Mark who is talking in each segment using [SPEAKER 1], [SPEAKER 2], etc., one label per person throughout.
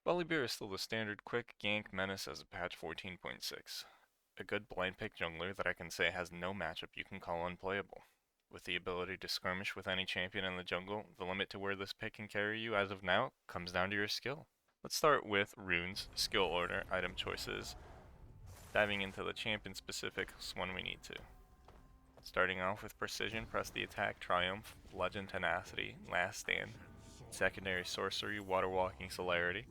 [SPEAKER 1] Volibear is still the standard quick gank menace as of patch 14.6. A good blind pick jungler that I can say has no matchup you can call unplayable. With the ability to skirmish with any champion in the jungle, the limit to where this pick can carry you as of now comes down to your skill. Let's start with runes, skill order, item choices, diving into the champion specifics when we need to. Starting off with precision, press the attack, triumph, legend tenacity, last stand, secondary sorcery, water walking celerity.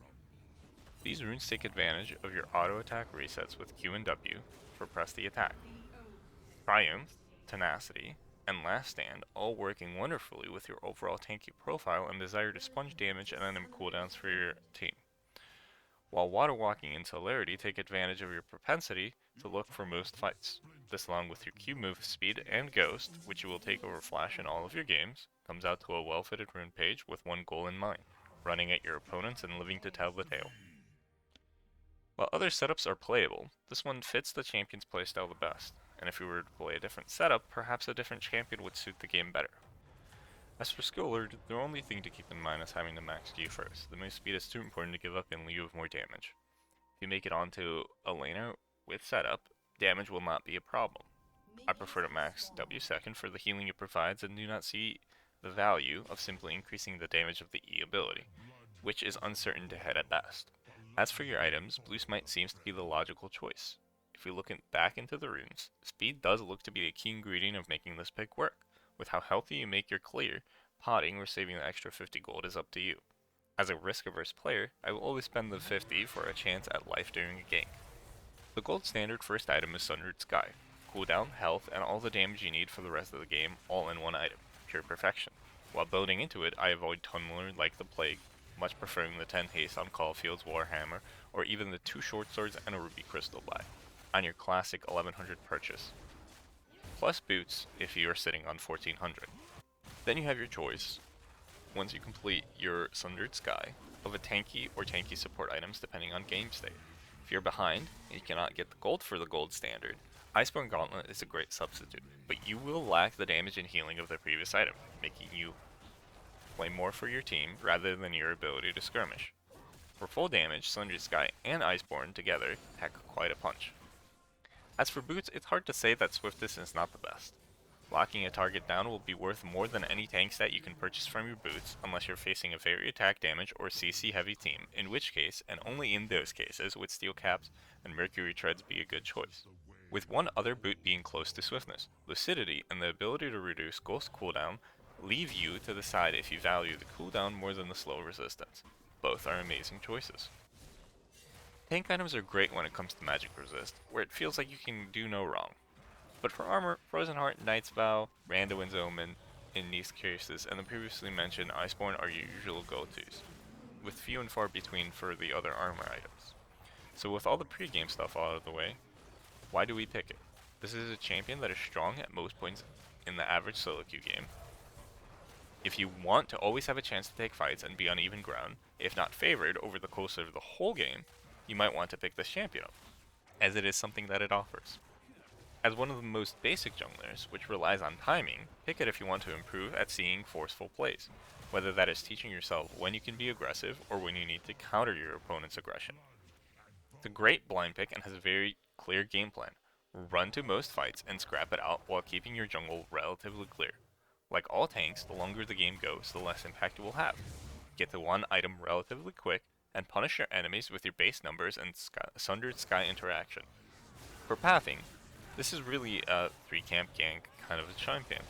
[SPEAKER 1] These runes take advantage of your auto attack resets with Q and W for press the attack. Triumph, tenacity, and last stand all working wonderfully with your overall tanky profile and desire to sponge damage and enemy cooldowns for your team. While water walking and celerity take advantage of your propensity to look for most fights. This, along with your Q move speed and ghost, which you will take over flash in all of your games, comes out to a well-fitted rune page with one goal in mind: running at your opponents and living to tell the tale. While other setups are playable, this one fits the champion's playstyle the best, and if you were to play a different setup, perhaps a different champion would suit the game better. As for skill order, the only thing to keep in mind is having the max Q first. The move speed is too important to give up in lieu of more damage. If you make it onto a laner with setup, damage will not be a problem. I prefer to max W second for the healing it provides and do not see the value of simply increasing the damage of the E ability, which is uncertain to hit at best. As for your items, blue smite seems to be the logical choice. If we look back into the runes, speed does look to be a key ingredient of making this pick work. With how healthy you make your clear, potting or saving the extra 50 gold is up to you. As a risk-averse player, I will always spend the 50 for a chance at life during a gank. The gold standard first item is Sundered Sky. Cooldown, health, and all the damage you need for the rest of the game all in one item. Pure perfection. While building into it, I avoid Tunneler like the plague, much preferring the 10 haste on Caulfield's Warhammer, or even the 2 short swords and a ruby crystal buy, on your classic 1100 purchase. Plus boots if you are sitting on 1400. Then you have your choice, once you complete your Sundered Sky, of a tanky or tanky support items depending on game state. If you're behind and you cannot get the gold for the gold standard, Iceborne Gauntlet is a great substitute, but you will lack the damage and healing of the previous item, making you play more for your team rather than your ability to skirmish. For full damage, Sundered Sky and Iceborne together pack quite a punch. As for boots, it's hard to say that swiftness is not the best. Locking a target down will be worth more than any tank stat you can purchase from your boots unless you're facing a very attack damage or CC heavy team, in which case, and only in those cases, would steel caps and mercury treads be a good choice. With one other boot being close to swiftness, lucidity and the ability to reduce ghost cooldown leave you to decide if you value the cooldown more than the slow resistance. Both are amazing choices. Tank items are great when it comes to magic resist, where it feels like you can do no wrong. But for armor, Frozen Heart, Knight's Vow, Randuin's Omen, in these cases, and the previously mentioned Iceborne are your usual go-tos, with few and far between for the other armor items. So with all the pre-game stuff out of the way, why do we pick it? This is a champion that is strong at most points in the average solo queue game. If you want to always have a chance to take fights and be on even ground, if not favored over the course of the whole game, you might want to pick this champion up, as it is something that it offers. As one of the most basic junglers, which relies on timing, pick it if you want to improve at seeing forceful plays, whether that is teaching yourself when you can be aggressive or when you need to counter your opponent's aggression. It's a great blind pick and has a very clear game plan. Run to most fights and scrap it out while keeping your jungle relatively clear. Like all tanks, the longer the game goes, the less impact you will have. Get to one item relatively quick, and punish your enemies with your base numbers and Sundered Sky interaction. For pathing, this is really a 3-camp gank kind of a champion.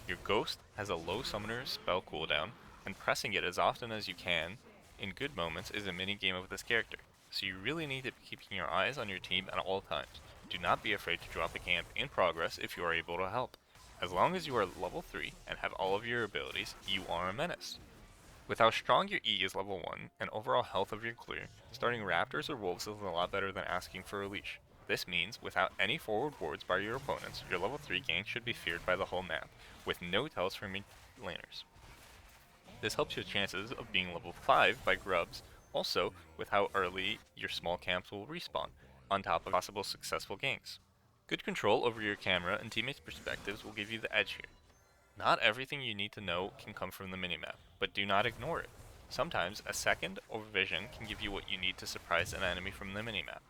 [SPEAKER 1] Your Ghost has a low summoner spell cooldown, and pressing it as often as you can in good moments is a mini game of this character, so you really need to be keeping your eyes on your team at all times. Do not be afraid to drop a camp in progress if you are able to help. As long as you are level 3 and have all of your abilities, you are a menace. With how strong your E is level 1 and overall health of your clear, starting Raptors or Wolves is a lot better than asking for a leash. This means, without any forward wards by your opponents, your level 3 gank should be feared by the whole map, with no tells from laners. This helps your chances of being level 5 by grubs, also with how early your small camps will respawn, on top of possible successful ganks. Good control over your camera and teammates' perspectives will give you the edge here. Not everything you need to know can come from the minimap, but do not ignore it. Sometimes a second or vision can give you what you need to surprise an enemy from the minimap.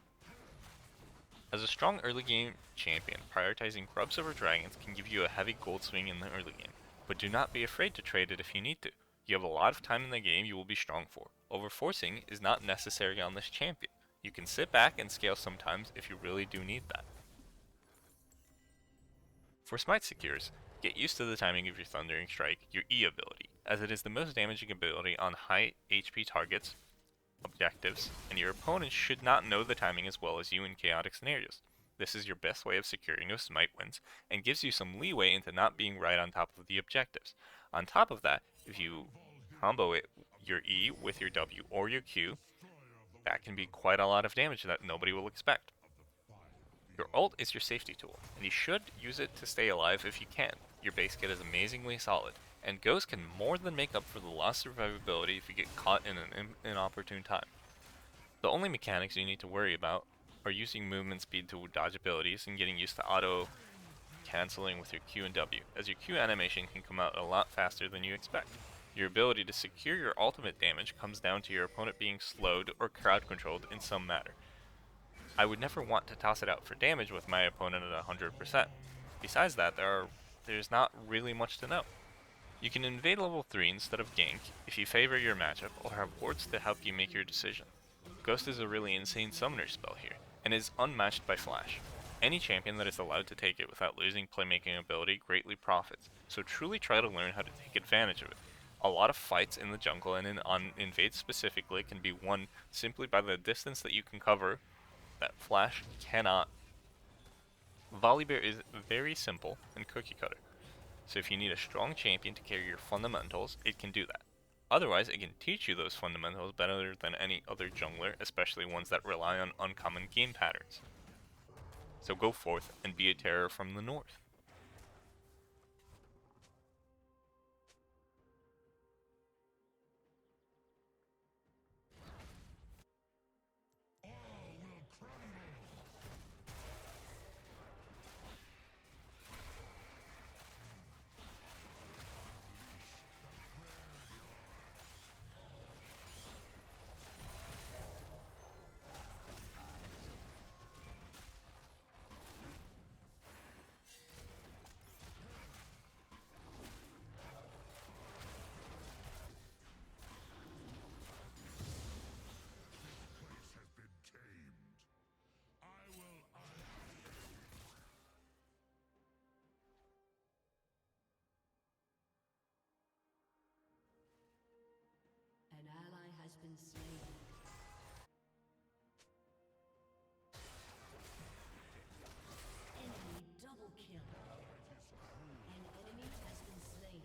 [SPEAKER 1] As a strong early game champion, prioritizing grubs over dragons can give you a heavy gold swing in the early game, but do not be afraid to trade it if you need to. You have a lot of time in the game you will be strong for. Overforcing is not necessary on this champion. You can sit back and scale sometimes if you really do need that. For smite secures, get used to the timing of your Thundering Strike, your E ability, as it is the most damaging ability on high HP targets, objectives, and your opponent should not know the timing as well as you in chaotic scenarios. This is your best way of securing those smite wins, and gives you some leeway into not being right on top of the objectives. On top of that, if you combo it, your E with your W or your Q, that can be quite a lot of damage that nobody will expect. Your ult is your safety tool, and you should use it to stay alive if you can. Your base kit is amazingly solid, and Ghost can more than make up for the lost survivability if you get caught in an inopportune time. The only mechanics you need to worry about are using movement speed to dodge abilities and getting used to auto cancelling with your Q and W, as your Q animation can come out a lot faster than you expect. Your ability to secure your ultimate damage comes down to your opponent being slowed or crowd controlled in some manner. I would never want to toss it out for damage with my opponent at 100%. Besides that, there's not really much to know. You can invade level 3 instead of gank if you favor your matchup or have wards to help you make your decision. Ghost is a really insane summoner spell here, and is unmatched by Flash. Any champion that is allowed to take it without losing playmaking ability greatly profits, so truly try to learn how to take advantage of it. A lot of fights in the jungle and on invades specifically can be won simply by the distance that you can cover that Flash cannot. Volibear is very simple and cookie cutter, so if you need a strong champion to carry your fundamentals, it can do that. Otherwise, it can teach you those fundamentals better than any other jungler, especially ones that rely on uncommon game patterns. So go forth and be a terror from the north.
[SPEAKER 2] An ally has been slain. Enemy double kill. An enemy has been slain.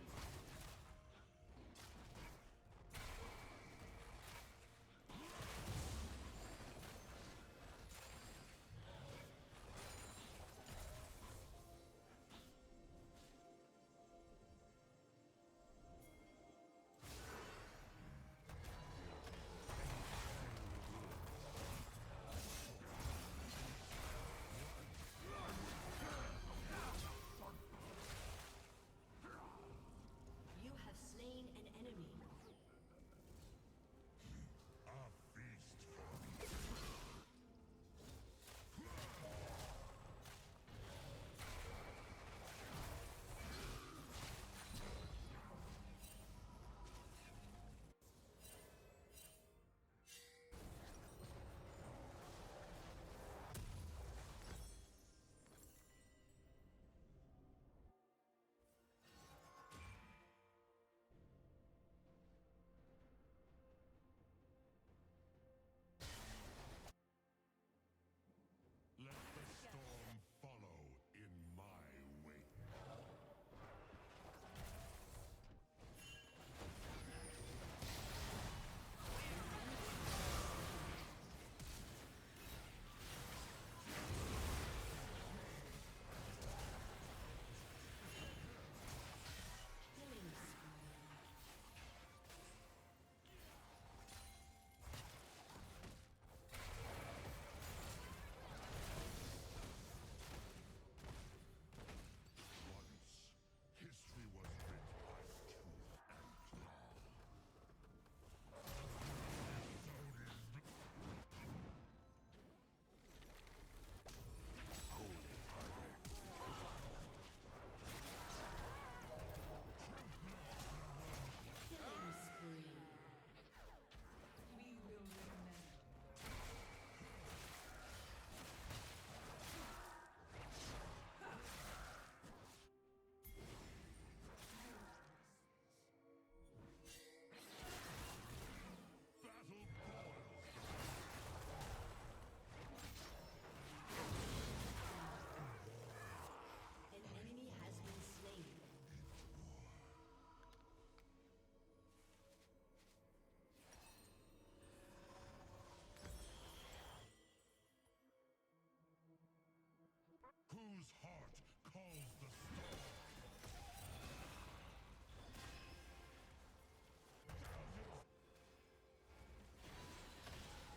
[SPEAKER 3] whose heart calls the storm.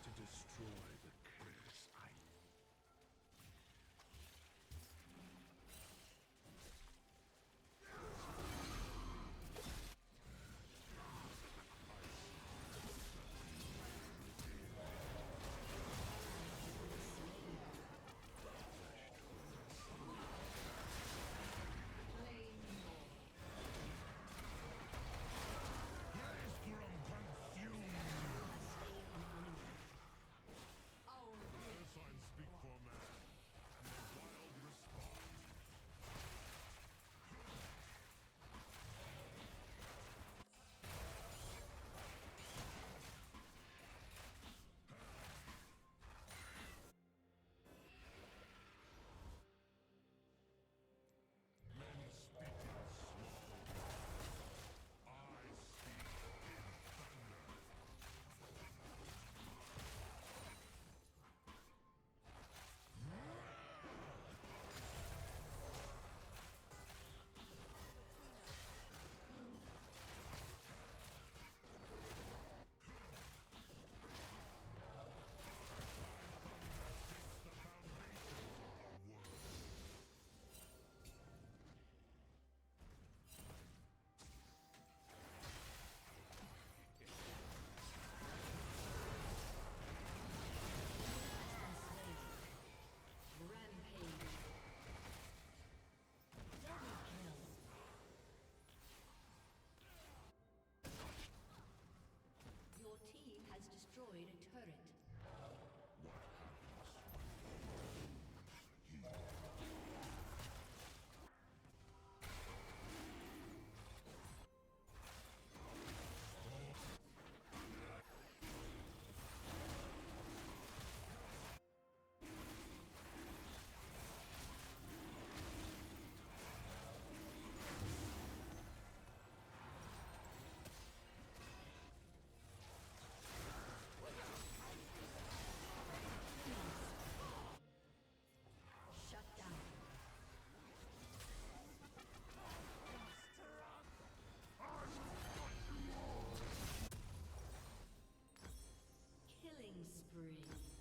[SPEAKER 3] To destroy the curse, I Maelstrom consume. The signs speak for man, and the wild respond. Men speak in slow. I speak in thunder. The foundations of our world.
[SPEAKER 2] Rampage. Double kill. Your team has destroyed a turret. Shut down. Killing spree.